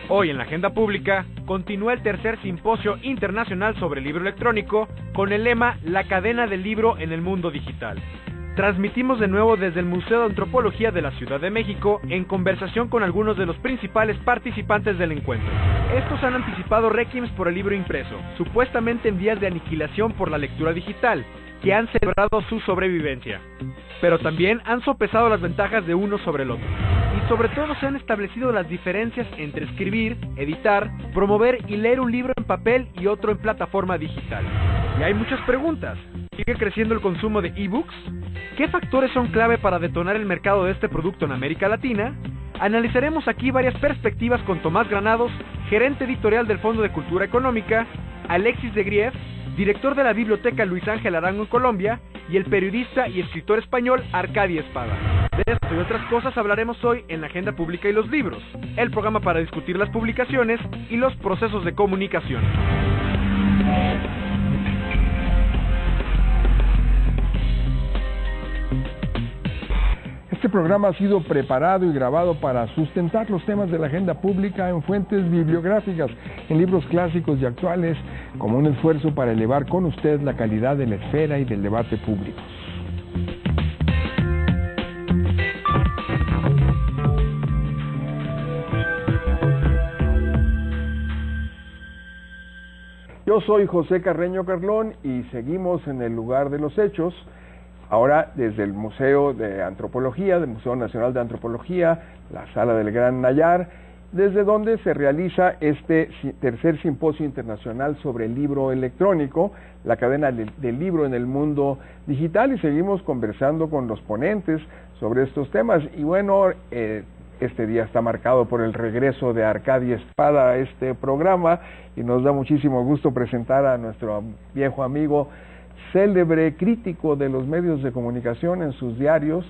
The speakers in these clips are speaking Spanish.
Hoy en la agenda pública continúa el tercer simposio internacional sobre libro electrónico con el lema La cadena del libro en el mundo digital. Transmitimos de nuevo desde el Museo de Antropología de la Ciudad de México en conversación con algunos de los principales participantes del encuentro. Estos han anticipado réquimes por el libro impreso, supuestamente en vías de aniquilación por la lectura digital, que han celebrado su sobrevivencia. Pero también han sopesado las ventajas de uno sobre el otro. Y sobre todo se han establecido las diferencias entre escribir, editar, promover y leer un libro en papel y otro en plataforma digital. Y hay muchas preguntas. ¿Sigue creciendo el consumo de ebooks? ¿Qué factores son clave para detonar el mercado de este producto en América Latina? Analizaremos aquí varias perspectivas con Tomás Granados, gerente editorial del Fondo de Cultura Económica, Alexis de Grief, director de la Biblioteca Luis Ángel Arango en Colombia, y el periodista y escritor español Arcadi Espada. De esto y otras cosas hablaremos hoy en la Agenda Pública y los Libros, el programa para discutir las publicaciones y los procesos de comunicación. Este programa ha sido preparado y grabado para sustentar los temas de la agenda pública en fuentes bibliográficas, en libros clásicos y actuales, como un esfuerzo para elevar con usted la calidad de la esfera y del debate público. Yo soy José Carreño Carlón y seguimos en el lugar de los hechos. Ahora desde el Museo de Antropología, del Museo Nacional de Antropología, la Sala del Gran Nayar, desde donde se realiza este tercer simposio internacional sobre el libro electrónico, la cadena del libro en el mundo digital, y seguimos conversando con los ponentes sobre estos temas. Y bueno, este día está marcado por el regreso de Arcadi Espada a este programa, y nos da muchísimo gusto presentar a nuestro viejo amigo, célebre crítico de los medios de comunicación en sus diarios,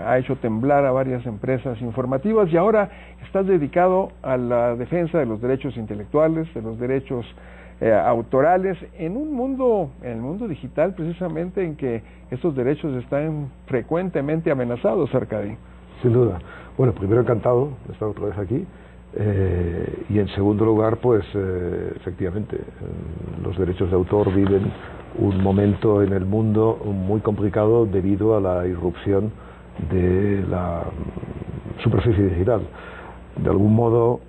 ha hecho temblar a varias empresas informativas y ahora estás dedicado a la defensa de los derechos intelectuales, de los derechos autorales, en el mundo digital precisamente en que estos derechos están frecuentemente amenazados, Arcadi. Sin duda. Bueno, primero encantado de estar otra vez aquí. Y en segundo lugar, pues efectivamente, los derechos de autor viven un momento en el mundo muy complicado debido a la irrupción de la superficie digital. De algún modo,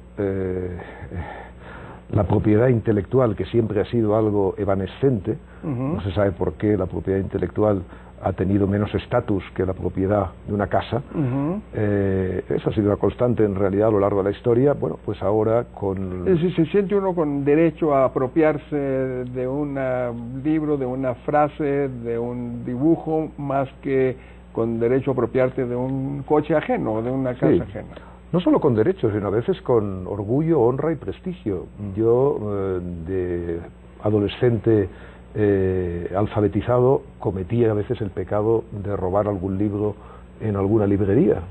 la propiedad intelectual, que siempre ha sido algo evanescente, no se sabe por qué la propiedad intelectual ha tenido menos estatus que la propiedad de una casa. Esa ha sido una constante en realidad a lo largo de la historia. Bueno, pues ahora con... Es decir, se siente uno con derecho a apropiarse de un libro, de una frase, de un dibujo, más que con derecho a apropiarte de un coche ajeno, de una casa ajena. No solo con derechos, sino a veces con orgullo, honra y prestigio. Yo, de adolescente alfabetizado, cometía a veces el pecado de robar algún libro en alguna librería,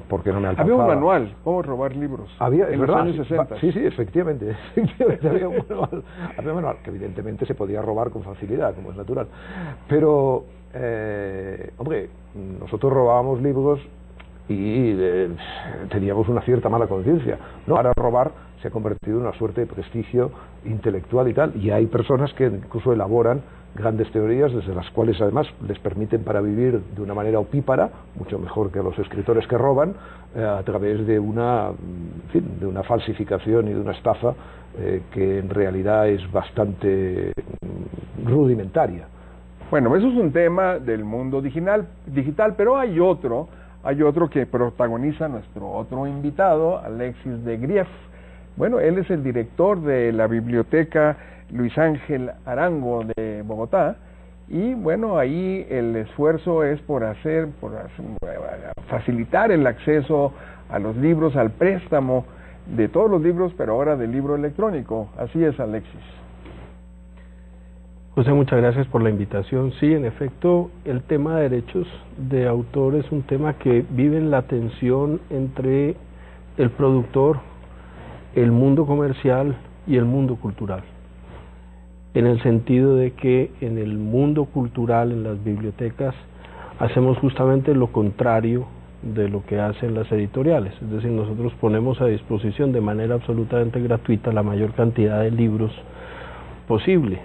porque no me alcanzaba. Había un manual, ¿cómo robar libros? Había, en los años 60. Sí, efectivamente había un manual, que evidentemente se podía robar con facilidad, como es natural. Pero, hombre, nosotros robábamos libros y teníamos una cierta mala conciencia. No, ahora robar se ha convertido en una suerte de prestigio intelectual y tal, y hay personas que incluso elaboran grandes teorías desde las cuales además les permiten para vivir de una manera opípara, mucho mejor que los escritores que roban, a través de una falsificación y de una estafa que en realidad es bastante rudimentaria. Bueno, eso es un tema del mundo digital, pero hay otro que protagoniza nuestro otro invitado, Alexis de Grief. Bueno, él es el director de la Biblioteca Luis Ángel Arango de Bogotá, y bueno, ahí el esfuerzo es por facilitar el acceso a los libros, al préstamo de todos los libros, pero ahora del libro electrónico. Así es, Alexis. José, muchas gracias por la invitación. Sí, en efecto, el tema de derechos de autor es un tema que vive en la tensión entre el productor, el mundo comercial y el mundo cultural. En el sentido de que en el mundo cultural, en las bibliotecas, hacemos justamente lo contrario de lo que hacen las editoriales. Es decir, nosotros ponemos a disposición de manera absolutamente gratuita la mayor cantidad de libros posible.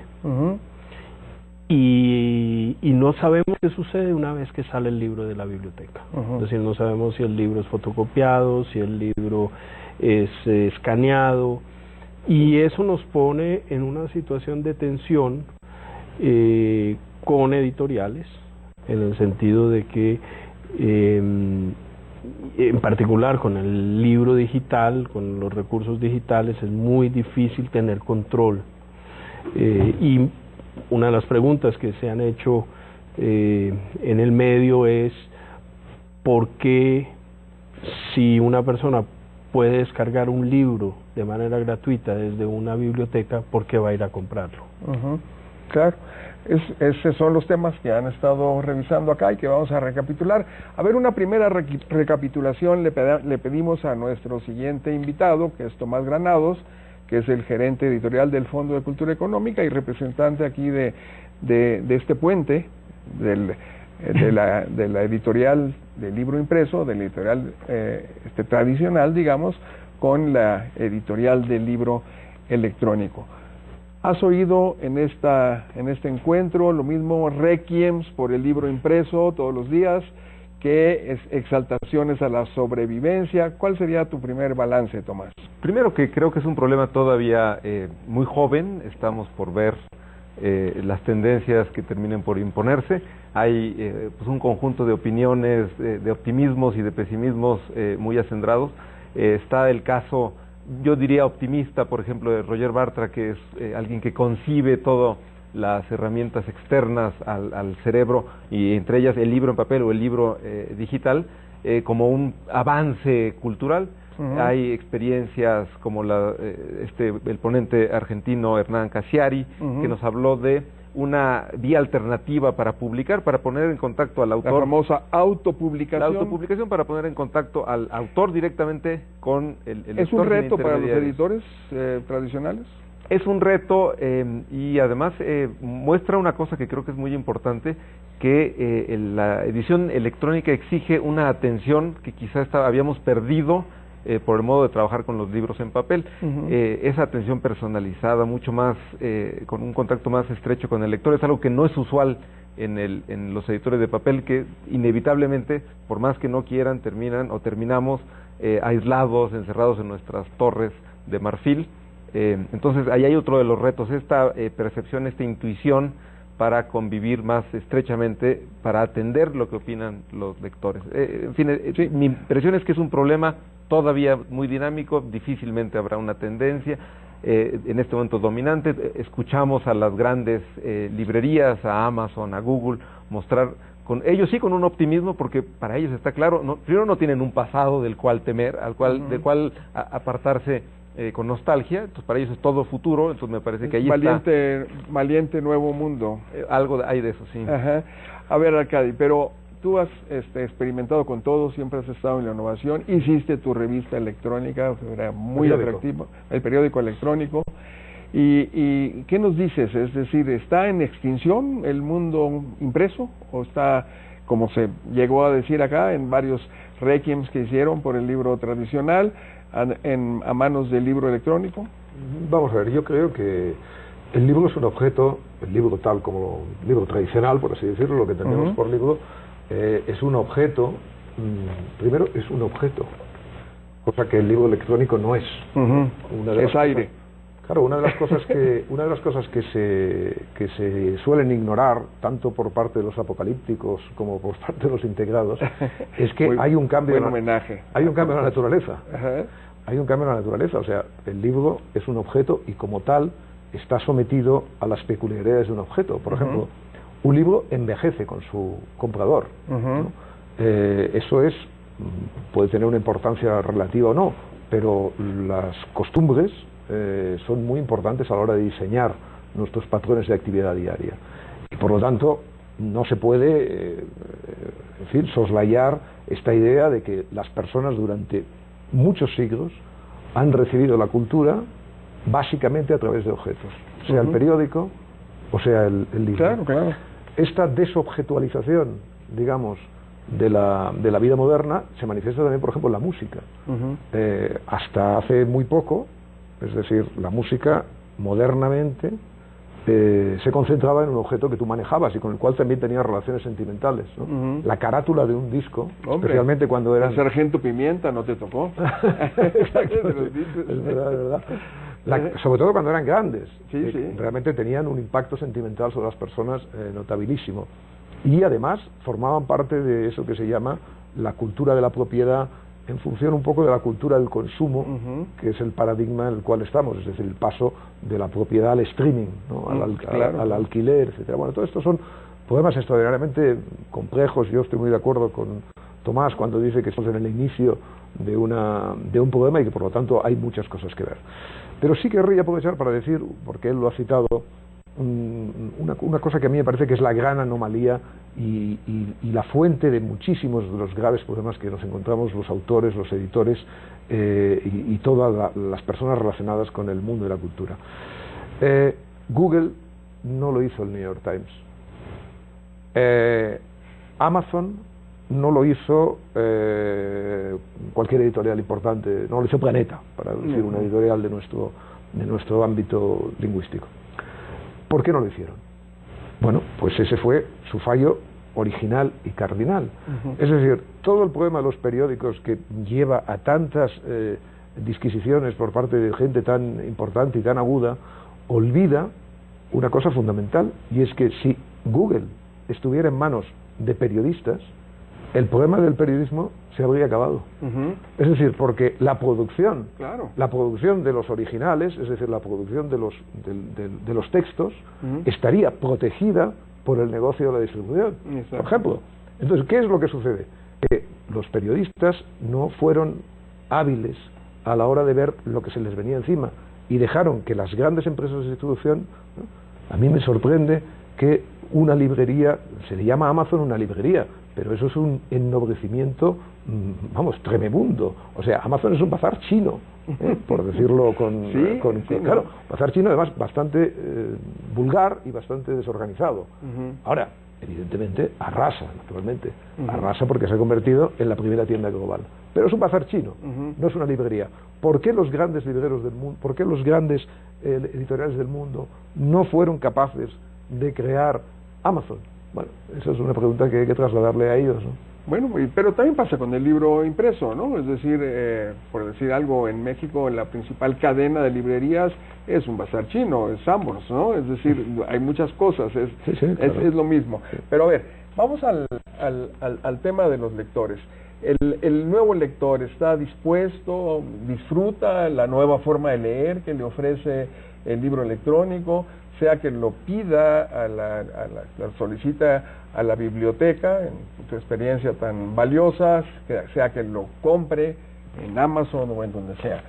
Y no sabemos qué sucede una vez que sale el libro de la biblioteca. Es decir, no sabemos si el libro es fotocopiado, si el libro es escaneado, y eso nos pone en una situación de tensión con editoriales, en el sentido de que en particular con el libro digital, con los recursos digitales, es muy difícil tener control. Y una de las preguntas que se han hecho en el medio es ¿por qué, si una persona puede descargar un libro de manera gratuita desde una biblioteca, por qué va a ir a comprarlo? Claro, esos son los temas que han estado revisando acá y que vamos a recapitular. A ver, una primera recapitulación le pedimos a nuestro siguiente invitado, que es Tomás Granados, que es el gerente editorial del Fondo de Cultura Económica y representante aquí de este puente, de la editorial del libro impreso, de la editorial tradicional, digamos, con la editorial del libro electrónico. ¿Has oído en este encuentro lo mismo requiems por el libro impreso todos los días que exaltaciones a la sobrevivencia? ¿Cuál sería tu primer balance, Tomás? Primero, que creo que es un problema todavía muy joven. Estamos por ver las tendencias que terminen por imponerse. Hay pues un conjunto de opiniones, de optimismos y de pesimismos muy acendrados. Está el caso, yo diría optimista, por ejemplo, de Roger Bartra, que es alguien que concibe todas las herramientas externas al cerebro, y entre ellas el libro en papel o el libro digital, como un avance cultural. Hay experiencias como el ponente argentino Hernán Casiari, que nos habló de una vía alternativa para publicar, para poner en contacto al autor. La famosa autopublicación. La autopublicación, para poner en contacto al autor directamente con el lector. ¿Es un reto para los editores tradicionales? Es un reto y además muestra una cosa que creo que es muy importante, que la edición electrónica exige una atención que quizás habíamos perdido por el modo de trabajar con los libros en papel. Esa atención personalizada, mucho más, con un contacto más estrecho con el lector, es algo que no es usual en los editores de papel, que inevitablemente, por más que no quieran, terminamos aislados, encerrados en nuestras torres de marfil. Entonces ahí hay otro de los retos, esta percepción, esta intuición para convivir más estrechamente, para atender lo que opinan los lectores. En fin, sí, mi impresión es que es un problema todavía muy dinámico, difícilmente habrá una tendencia en este momento dominante. Escuchamos a las grandes librerías, a Amazon, a Google, mostrar con ellos sí con un optimismo, porque para ellos está claro, primero no tienen un pasado del cual temer, del cual apartarse con nostalgia. Entonces para ellos es todo futuro. Entonces me parece que ahí valiente nuevo mundo. Algo hay de eso, sí. Ajá. A ver, Arcadi, pero tú has experimentado con todo, siempre has estado en la innovación, hiciste tu revista electrónica, era muy atractivo, el periódico electrónico. ¿Y qué nos dices? Es decir, ¿está en extinción el mundo impreso? ¿O está, como se llegó a decir acá, en varios requiems que hicieron por el libro tradicional, a manos del libro electrónico? Vamos a ver, yo creo que el libro es un objeto, el libro tal como el libro tradicional, por así decirlo, lo que tenemos por libro, es un objeto, primero es un objeto, cosa que el libro electrónico no es. Es aire. Claro, una de las cosas que se suelen ignorar, tanto por parte de los apocalípticos como por parte de los integrados, es que hay un cambio en la naturaleza. Hay un cambio en la naturaleza, o sea, el libro es un objeto y como tal está sometido a las peculiaridades de un objeto. Por ejemplo, un libro envejece con su comprador, ¿no? Eso puede tener una importancia relativa o no, pero las costumbres son muy importantes a la hora de diseñar nuestros patrones de actividad diaria. Y por lo tanto, no se puede, soslayar esta idea de que las personas durante muchos siglos han recibido la cultura básicamente a través de objetos, sea el periódico o sea el libro. Claro. Esta desobjetualización, digamos, de la vida moderna se manifiesta también, por ejemplo, en la música. Hasta hace muy poco, es decir, la música modernamente se concentraba en un objeto que tú manejabas y con el cual también tenías relaciones sentimentales, ¿no? La carátula de un disco, especialmente cuando eran... El Sargento Pimienta no te tocó. Exacto, es verdad, es verdad. Sobre todo cuando eran grandes, sí. realmente tenían un impacto sentimental sobre las personas notabilísimo. Y además formaban parte de eso que se llama la cultura de la propiedad, en función un poco de la cultura del consumo, que es el paradigma en el cual estamos, es decir, el paso de la propiedad al streaming, ¿no? al alquiler, etcétera. Bueno, todo esto son problemas extraordinariamente complejos. Yo estoy muy de acuerdo con Tomás cuando dice que estamos en el inicio de un problema y que por lo tanto hay muchas cosas que ver. Pero sí querría aprovechar para decir, porque él lo ha citado, una cosa que a mí me parece que es la gran anomalía y la fuente de muchísimos de los graves problemas que nos encontramos los autores, los editores y todas las personas relacionadas con el mundo de la cultura. Google no lo hizo el New York Times. Amazon no lo hizo cualquier editorial importante, no lo hizo Planeta, para decir una editorial de nuestro ámbito lingüístico. ¿Por qué no lo hicieron? Bueno, pues ese fue su fallo original y cardinal. Es decir, todo el problema de los periódicos que lleva a tantas disquisiciones por parte de gente tan importante y tan aguda, olvida una cosa fundamental, y es que si Google estuviera en manos de periodistas, el problema del periodismo se habría acabado. Es decir, porque la producción de los originales, es decir, la producción de los textos, estaría protegida por el negocio de la distribución, por ejemplo. Entonces, ¿qué es lo que sucede? Que los periodistas no fueron hábiles a la hora de ver lo que se les venía encima y dejaron que las grandes empresas de distribución, ¿no? A mí me sorprende que una librería, se le llama Amazon una librería, pero eso es un ennoblecimiento, vamos, tremebundo. O sea, Amazon es un bazar chino, por decirlo claro, bazar chino además bastante vulgar y bastante desorganizado. Ahora, evidentemente, arrasa, naturalmente. Arrasa porque se ha convertido en la primera tienda global. Pero es un bazar chino, no es una librería. ¿Por qué los grandes libreros del mundo, por qué los grandes editoriales del mundo no fueron capaces de crear Amazon? Bueno, esa es una pregunta que hay que trasladarle a ellos, ¿no? Bueno, pero también pasa con el libro impreso, ¿no? Es decir, por decir algo, en México la principal cadena de librerías es un bazar chino, es Sanborns, ¿no? Es decir, hay muchas cosas, es lo mismo. Pero a ver, vamos al tema de los lectores. El nuevo lector está dispuesto, disfruta la nueva forma de leer que le ofrece el libro electrónico, sea que lo pida, lo solicita a la biblioteca, en su experiencia tan valiosa, sea que lo compre en Amazon o en donde sea.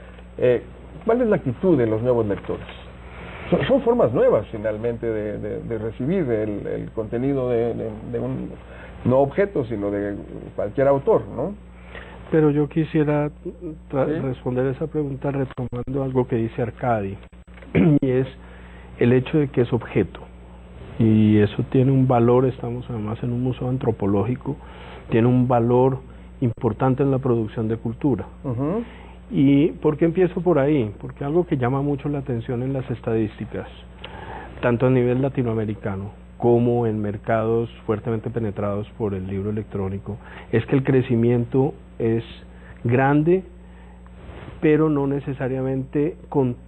¿Cuál es la actitud de los nuevos lectores? Son formas nuevas, finalmente, de recibir el contenido de un, no objeto, sino de cualquier autor, ¿no? Pero yo quisiera responder esa pregunta retomando algo que dice Arcadi, y es el hecho de que es objeto, y eso tiene un valor. Estamos además en un museo antropológico, tiene un valor importante en la producción de cultura. ¿Y por qué empiezo por ahí? Porque algo que llama mucho la atención en las estadísticas, tanto a nivel latinoamericano como en mercados fuertemente penetrados por el libro electrónico, es que el crecimiento es grande, pero no necesariamente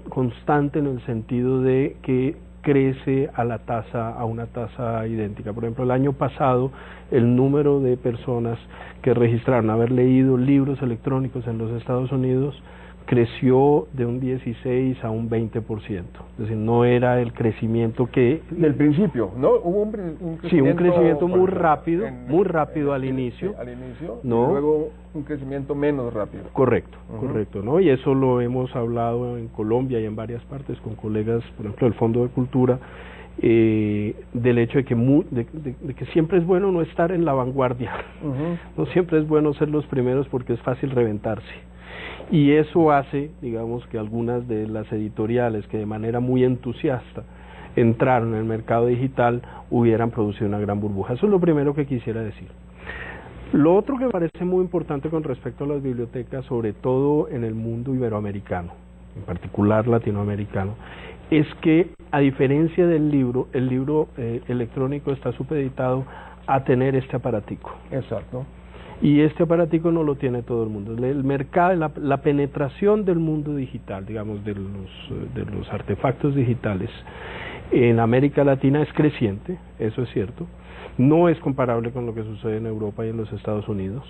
constante, en el sentido de que crece a una tasa idéntica. Por ejemplo, el año pasado el número de personas que registraron haber leído libros electrónicos en los Estados Unidos creció de un 16 a un 20%. Es decir, no era el crecimiento que... Del principio, ¿no? Hubo un crecimiento... Sí, un crecimiento muy rápido al inicio. Al inicio, ¿no? Y luego un crecimiento menos rápido. Correcto, correcto, ¿no? Y eso lo hemos hablado en Colombia y en varias partes con colegas, por ejemplo, del Fondo de Cultura, del hecho de que siempre es bueno no estar en la vanguardia. No siempre es bueno ser los primeros porque es fácil reventarse. Y eso hace, digamos, que algunas de las editoriales que de manera muy entusiasta entraron en el mercado digital hubieran producido una gran burbuja. Eso es lo primero que quisiera decir. Lo otro que me parece muy importante con respecto a las bibliotecas, sobre todo en el mundo iberoamericano, en particular latinoamericano, es que a diferencia del libro, el libro electrónico está supeditado a tener este aparatico. Exacto. Y este aparatico no lo tiene todo el mundo. El mercado, la penetración del mundo digital, digamos, de los artefactos digitales en América Latina es creciente, eso es cierto. No es comparable con lo que sucede en Europa y en los Estados Unidos.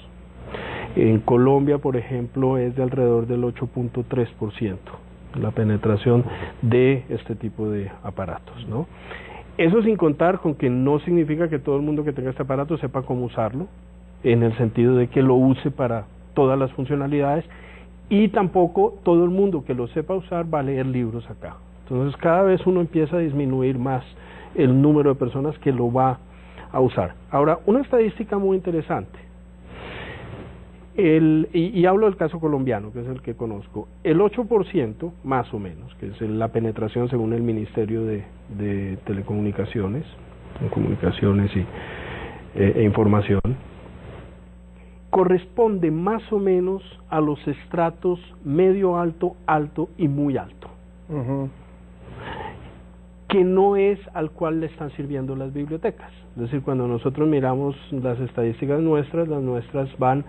En Colombia, por ejemplo, es de alrededor del 8.3% la penetración de este tipo de aparatos, ¿no? Eso sin contar con que no significa que todo el mundo que tenga este aparato sepa cómo usarlo, en el sentido de que lo use para todas las funcionalidades, y tampoco todo el mundo que lo sepa usar va a leer libros acá. Entonces cada vez uno empieza a disminuir más el número de personas que lo va a usar. Ahora, una estadística muy interesante, y hablo del caso colombiano, que es el que conozco, el 8% más o menos, que es la penetración según el Ministerio de Telecomunicaciones, Comunicaciones e Información, corresponde más o menos a los estratos medio alto, alto y muy alto, que no es al cual le están sirviendo las bibliotecas. Es decir, cuando nosotros miramos las estadísticas nuestras, las nuestras van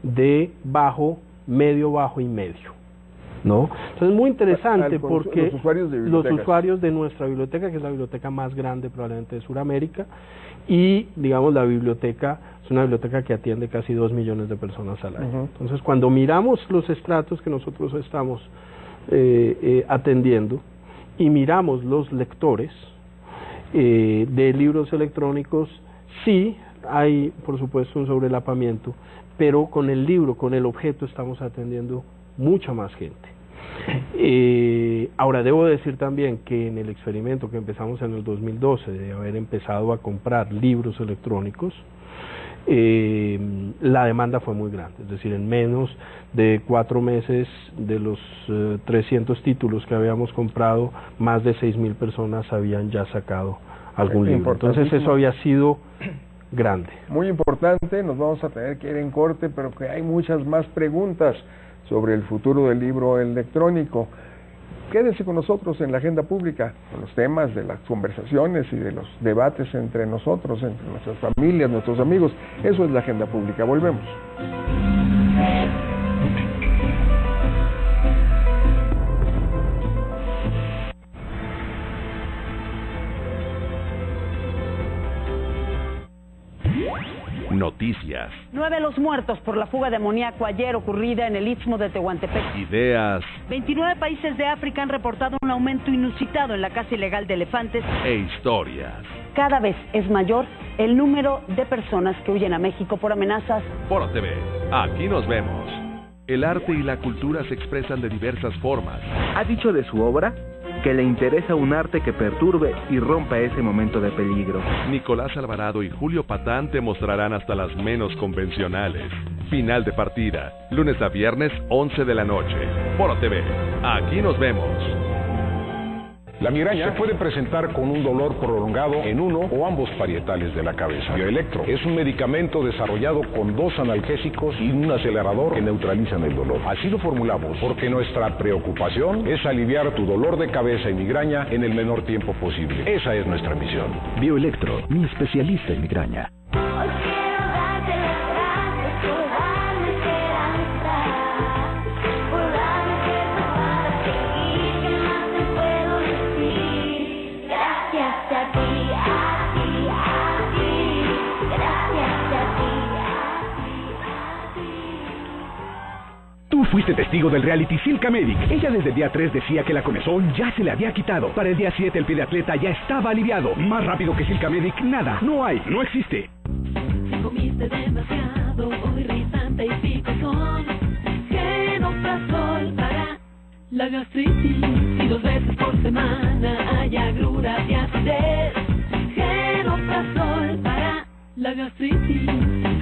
de bajo, medio, bajo y medio, ¿no? Entonces es muy interesante porque los usuarios de nuestra biblioteca, que es la biblioteca más grande probablemente de Sudamérica, y digamos la biblioteca es una biblioteca que atiende casi 2 millones de personas al año. Entonces cuando miramos los estratos que nosotros estamos atendiendo y miramos los lectores de libros electrónicos, sí hay por supuesto un sobrelapamiento, pero con el libro, con el objeto estamos atendiendo mucha más gente. Ahora debo decir también que en el experimento que empezamos en el 2012 de haber empezado a comprar libros electrónicos, la demanda fue muy grande, es decir, en menos de 4 meses de los 300 títulos que habíamos comprado, más de 6.000 personas habían ya sacado algún libro. Entonces eso había sido grande. Muy importante, nos vamos a tener que ir en corte, pero que hay muchas más preguntas sobre el futuro del libro electrónico. Quédese con nosotros en la agenda pública, con los temas de las conversaciones y de los debates entre nosotros, entre nuestras familias, nuestros amigos. Eso es la agenda pública. Volvemos. Noticias. 9 los muertos por la fuga de amoníaco ayer ocurrida en el Istmo de Tehuantepec. Ideas. 29 países de África han reportado un aumento inusitado en la caza ilegal de elefantes. E historias. Cada vez es mayor el número de personas que huyen a México por amenazas. Foro TV. Aquí nos vemos. El arte y la cultura se expresan de diversas formas. Ha dicho de su obra que le interesa un arte que perturbe y rompa ese momento de peligro. Nicolás Alvarado y Julio Patán te mostrarán hasta las menos convencionales. Final de partida, lunes a viernes, 11 de la noche. Foro TV. Aquí nos vemos. La migraña se puede presentar con un dolor prolongado en uno o ambos parietales de la cabeza. Bioelectro es un medicamento desarrollado con 2 analgésicos y un acelerador que neutralizan el dolor. Así lo formulamos porque nuestra preocupación es aliviar tu dolor de cabeza y migraña en el menor tiempo posible. Esa es nuestra misión. Bioelectro, mi especialista en migraña. Tú fuiste testigo del reality Silka Medic. Ella desde el día 3 decía que la comezón ya se le había quitado. Para el día 7 el pie de atleta ya estaba aliviado. Más rápido que Silka Medic, nada, no hay, no existe. Si comiste demasiado o irritante y picosón, Genoprazol para la gastritis. Y 2 veces por semana hay agruras y acidez. Genoprazol para la gastritis.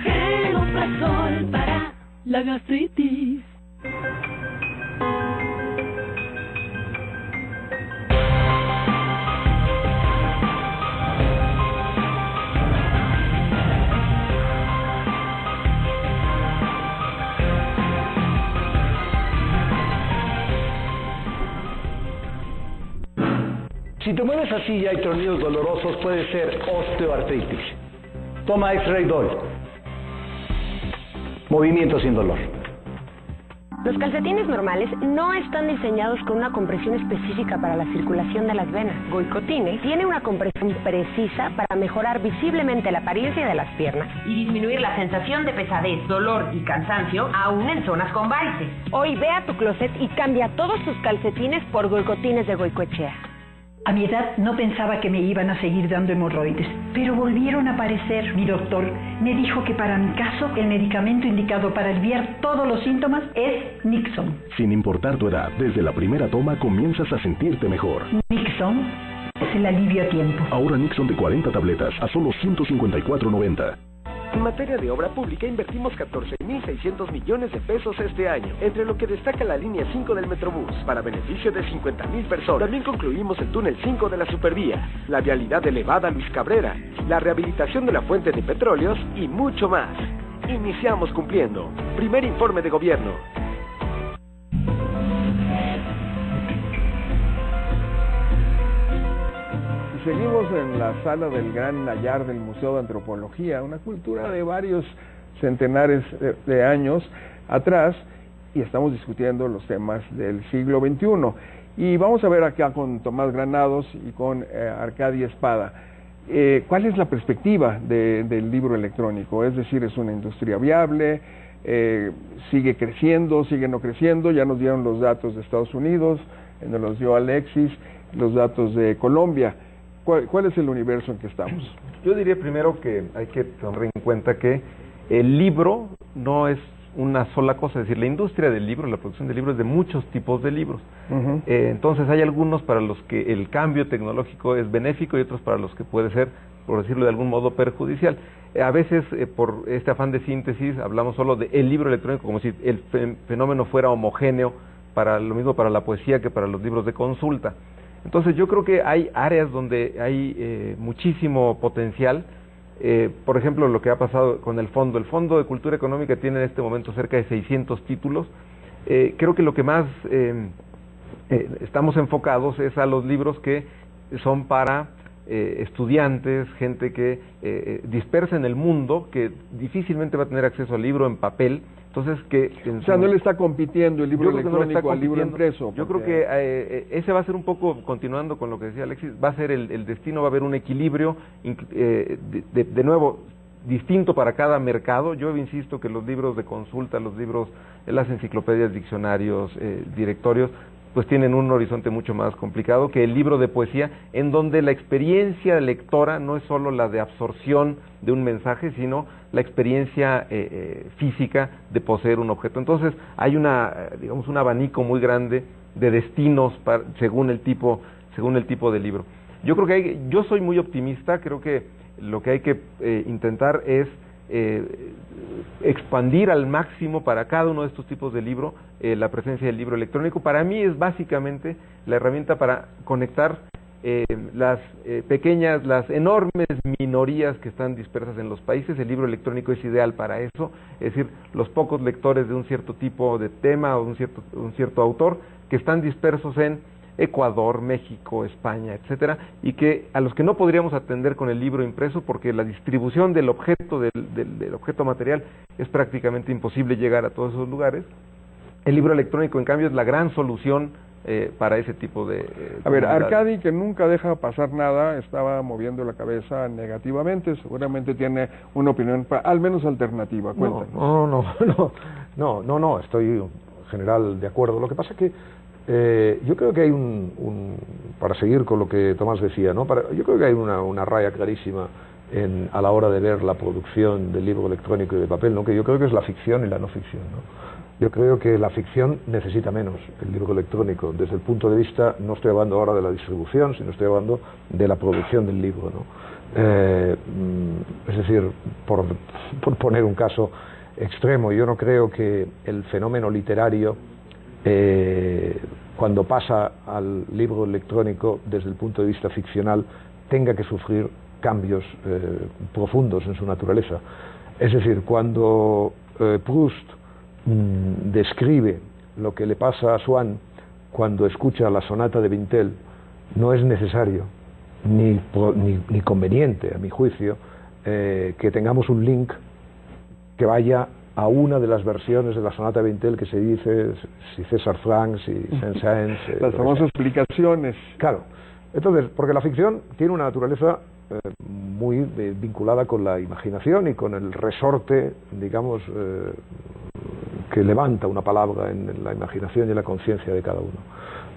Genoprazol para la gastritis. Si te mueves así y hay tronidos dolorosos, puede ser osteoartritis. Toma X-Ray Doll. Movimiento sin dolor. Los calcetines normales no están diseñados con una compresión específica para la circulación de las venas. Goicotine tiene una compresión precisa para mejorar visiblemente la apariencia de las piernas y disminuir la sensación de pesadez, dolor y cansancio, aún en zonas con varices. Hoy ve a tu closet y cambia todos tus calcetines por Goicotines de Goicoechea. A mi edad no pensaba que me iban a seguir dando hemorroides, pero volvieron a aparecer. Mi doctor me dijo que para mi caso el medicamento indicado para aliviar todos los síntomas es Nixon. Sin importar tu edad, desde la primera toma comienzas a sentirte mejor. Nixon es el alivio a tiempo. Ahora Nixon de 40 tabletas a solo $154.90. En materia de obra pública invertimos 14.600 millones de pesos este año, entre lo que destaca la línea 5 del Metrobús, para beneficio de 50.000 personas. También concluimos el túnel 5 de la Supervía, la vialidad elevada Luis Cabrera, la rehabilitación de la fuente de petróleos y mucho más. Iniciamos cumpliendo. Primer informe de gobierno. Seguimos en la sala del Gran Nayar del Museo de Antropología, una cultura de varios centenares de años atrás, y estamos discutiendo los temas del siglo XXI. Y vamos a ver acá con Tomás Granados y con Arcadia Espada. ¿Cuál es la perspectiva del libro electrónico? Es decir, ¿es una industria viable? ¿Sigue creciendo? ¿Sigue no creciendo? Ya nos dieron los datos de Estados Unidos, nos los dio Alexis, los datos de Colombia. ¿Cuál es el universo en que estamos? Yo diría primero que hay que tener en cuenta que el libro no es una sola cosa, es decir, la industria del libro, la producción de libros es de muchos tipos de libros. Entonces hay algunos para los que el cambio tecnológico es benéfico y otros para los que puede ser, por decirlo de algún modo, perjudicial. A veces, por este afán de síntesis, hablamos solo del libro electrónico como si el fenómeno fuera homogéneo, para lo mismo para la poesía que para los libros de consulta. Entonces yo creo que hay áreas donde hay muchísimo potencial. Por ejemplo, lo que ha pasado con el Fondo. El Fondo de Cultura Económica tiene en este momento cerca de 600 títulos. Creo que lo que más estamos enfocados es a los libros que son para estudiantes, gente que dispersa en el mundo, que difícilmente va a tener acceso al libro en papel. Entonces, o sea, no le está compitiendo el libro electrónico al libro impreso. Yo creo que ese va a ser un poco, continuando con lo que decía Alexis, va a ser el destino, va a haber un equilibrio, de nuevo, distinto para cada mercado. Yo insisto que los libros de consulta, los libros, las enciclopedias, diccionarios, directorios, pues tienen un horizonte mucho más complicado que el libro de poesía, en donde la experiencia lectora no es solo la de absorción de un mensaje, sino la experiencia física de poseer un objeto. Entonces hay digamos, un abanico muy grande de destinos según el tipo de libro. Yo creo que yo soy muy optimista. Creo que lo que hay que intentar es expandir al máximo para cada uno de estos tipos de libro la presencia del libro electrónico. Para mí es básicamente la herramienta para conectar las pequeñas, las enormes minorías que están dispersas en los países. El libro electrónico es ideal para eso, es decir, los pocos lectores de un cierto tipo de tema o un cierto autor que están dispersos en Ecuador, México, España, etcétera, y que a los que no podríamos atender con el libro impreso, porque la distribución del objeto, del objeto material, es prácticamente imposible llegar a todos esos lugares. El libro electrónico, en cambio, es la gran solución para ese tipo de A ver, Arcadi, que nunca deja pasar nada, estaba moviendo la cabeza negativamente. Seguramente tiene una opinión al menos alternativa. Cuéntanos. No, estoy en general de acuerdo. Lo que pasa es que yo creo que hay para seguir con lo que Tomás decía, ¿no? Yo creo que hay una raya clarísima a la hora de ver la producción del libro electrónico y de papel, ¿no? Que yo creo que es la ficción y la no ficción, ¿no? Yo creo que la ficción necesita menos el libro electrónico, desde el punto de vista, no estoy hablando ahora de la distribución, sino estoy hablando de la producción del libro, ¿no? Es decir, por poner un caso extremo, yo no creo que el fenómeno literario, cuando pasa al libro electrónico desde el punto de vista ficcional, tenga que sufrir cambios profundos en su naturaleza. Es decir, cuando Proust describe lo que le pasa a Swann cuando escucha la sonata de Bintel no es necesario ni conveniente, a mi juicio, que tengamos un link que vaya a una de las versiones de la sonata de Bintel que se dice, si César Franck, si Saint-Saëns... las famosas explicaciones. Claro. Entonces, porque la ficción tiene una naturaleza muy vinculada con la imaginación y con el resorte, digamos, que levanta una palabra en la imaginación y en la conciencia de cada uno.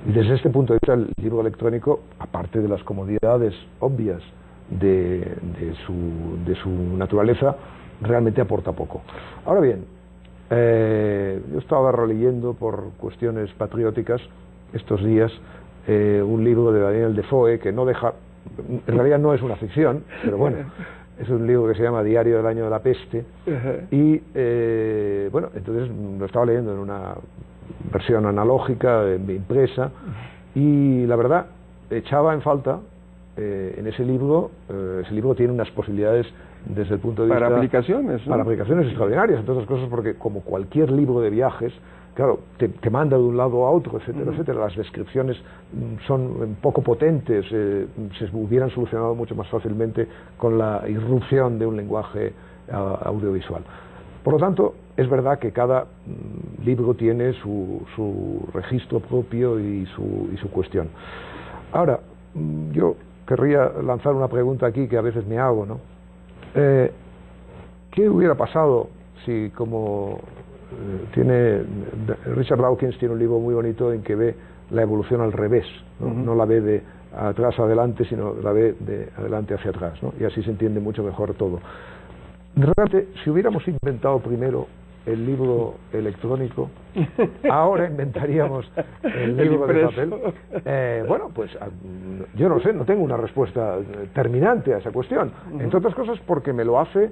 Y desde este punto de vista, el libro electrónico, aparte de las comodidades obvias de su naturaleza, realmente aporta poco. Ahora bien, yo estaba releyendo por cuestiones patrióticas estos días un libro de Daniel Defoe que no deja, en realidad no es una ficción, pero bueno, es un libro que se llama Diario del año de la peste, y bueno, entonces lo estaba leyendo en una versión analógica, impresa, y la verdad echaba en falta en ese libro tiene unas posibilidades desde el punto de vista... Para aplicaciones, ¿no? Para aplicaciones extraordinarias, entre otras cosas, porque como cualquier libro de viajes, claro, te manda de un lado a otro, etcétera, etcétera. Las descripciones son poco potentes, se hubieran solucionado mucho más fácilmente con la irrupción de un lenguaje audiovisual. Por lo tanto, es verdad que cada libro tiene su registro propio y su cuestión. Ahora, yo querría lanzar una pregunta aquí que a veces me hago, ¿no? ¿Qué hubiera pasado si, como tiene Richard Dawkins, tiene un libro muy bonito en que ve la evolución al revés, ¿no? No la ve de atrás a adelante, sino la ve de adelante hacia atrás, ¿no? Y así se entiende mucho mejor todo. Realmente, si hubiéramos inventado primero el libro electrónico, ahora inventaríamos el libro de papel. Bueno, pues yo no sé, no tengo una respuesta terminante a esa cuestión, entre otras cosas porque me lo hace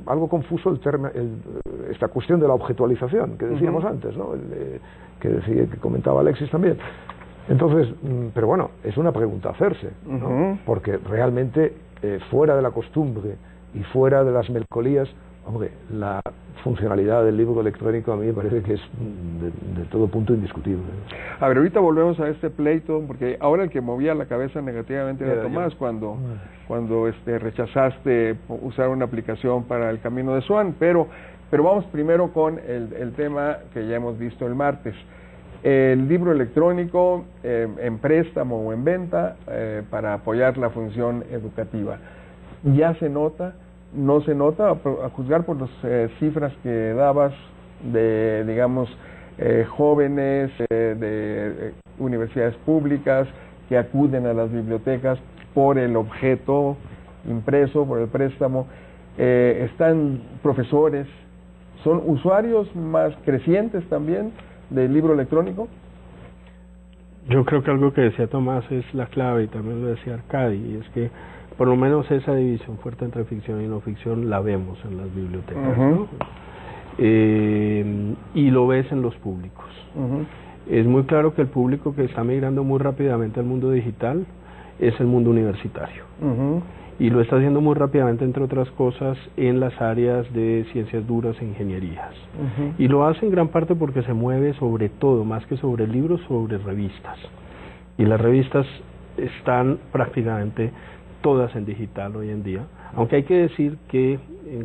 algo confuso esta cuestión de la objetualización que decíamos antes, ¿no? Que comentaba Alexis también. Entonces, pero bueno, es una pregunta a hacerse, ¿no? Porque realmente fuera de la costumbre y fuera de las melcolías, hombre, la funcionalidad del libro electrónico a mí me parece que es de todo punto indiscutible. A ver, ahorita volvemos a este pleito, porque ahora el que movía la cabeza negativamente era Tomás cuando rechazaste usar una aplicación para el Camino de Swan, pero vamos primero con el tema que ya hemos visto el martes. El libro electrónico en préstamo o en venta para apoyar la función educativa. ¿Ya se nota? ¿No se nota? A juzgar por las cifras que dabas de, digamos, jóvenes de universidades públicas que acuden a las bibliotecas por el objeto impreso, por el préstamo, están profesores, ¿son usuarios más crecientes también del libro electrónico? Yo creo que algo que decía Tomás es la clave, y también lo decía Arcadi, y es que por lo menos esa división fuerte entre ficción y no ficción la vemos en las bibliotecas, ¿no? Y lo ves en los públicos. Es muy claro que el público que está migrando muy rápidamente al mundo digital es el mundo universitario. Y lo está haciendo muy rápidamente, entre otras cosas, en las áreas de ciencias duras e ingenierías. Y lo hace en gran parte porque se mueve sobre todo, más que sobre libros, sobre revistas. Y las revistas están prácticamente todas en digital hoy en día, aunque hay que decir que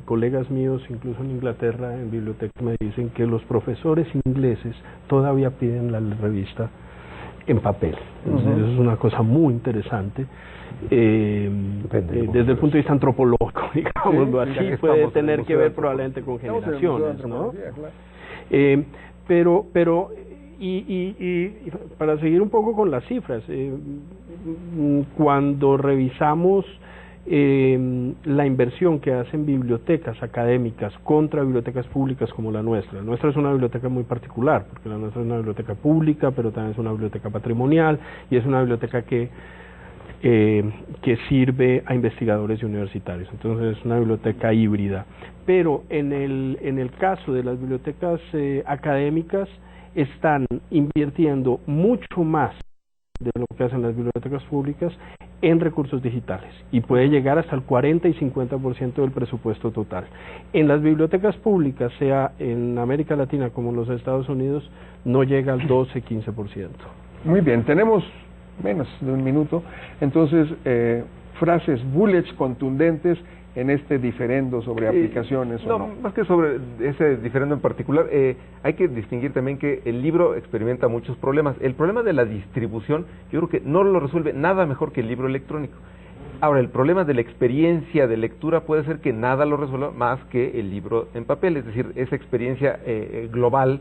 colegas míos, incluso en Inglaterra, en bibliotecas, me dicen que los profesores ingleses todavía piden la revista en papel. Entonces, eso es una cosa muy interesante. Desde el punto de vista antropológico, digámoslo así, puede tener que ver probablemente con generaciones, ¿no? Pero para seguir un poco con las cifras, cuando revisamos la inversión que hacen bibliotecas académicas contra bibliotecas públicas como la nuestra es una biblioteca muy particular, porque la nuestra es una biblioteca pública, pero también es una biblioteca patrimonial, y es una biblioteca que sirve a investigadores y universitarios. Entonces es una biblioteca híbrida. Pero en el caso de las bibliotecas académicas, están invirtiendo mucho más de lo que hacen las bibliotecas públicas en recursos digitales, y puede llegar hasta el 40 y 50% del presupuesto total. En las bibliotecas públicas, sea en América Latina como en los Estados Unidos, no llega al 12-15%. Muy bien, tenemos menos de un minuto. Entonces, frases, bullets contundentes en este diferendo sobre aplicaciones. No, más que sobre ese diferendo en particular, hay que distinguir también que el libro experimenta muchos problemas. El problema de la distribución, yo creo que no lo resuelve nada mejor que el libro electrónico. Ahora, el problema de la experiencia de lectura puede ser que nada lo resuelva más que el libro en papel, es decir, esa experiencia global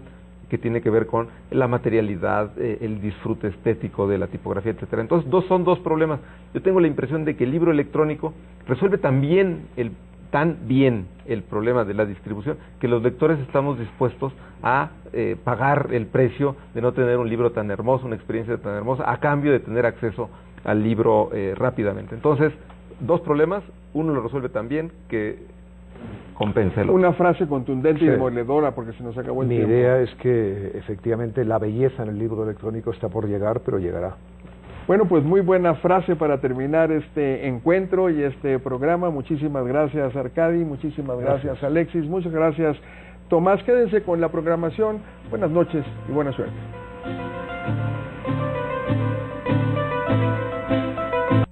que tiene que ver con la materialidad, el disfrute estético de la tipografía, etcétera. Entonces, son dos problemas. Yo tengo la impresión de que el libro electrónico resuelve tan bien el problema de la distribución que los lectores estamos dispuestos a pagar el precio de no tener un libro tan hermoso, una experiencia tan hermosa, a cambio de tener acceso al libro rápidamente. Entonces, dos problemas, uno lo resuelve tan bien que compensa el otro. Una frase contundente y demoledora, porque se nos acabó el tiempo. Mi idea es que efectivamente la belleza en el libro electrónico está por llegar, pero llegará. Bueno, pues muy buena frase para terminar este encuentro y este programa. Muchísimas gracias, Arcadi, muchísimas gracias, Alexis, muchas gracias, Tomás. Quédense con la programación. Buenas noches y buena suerte.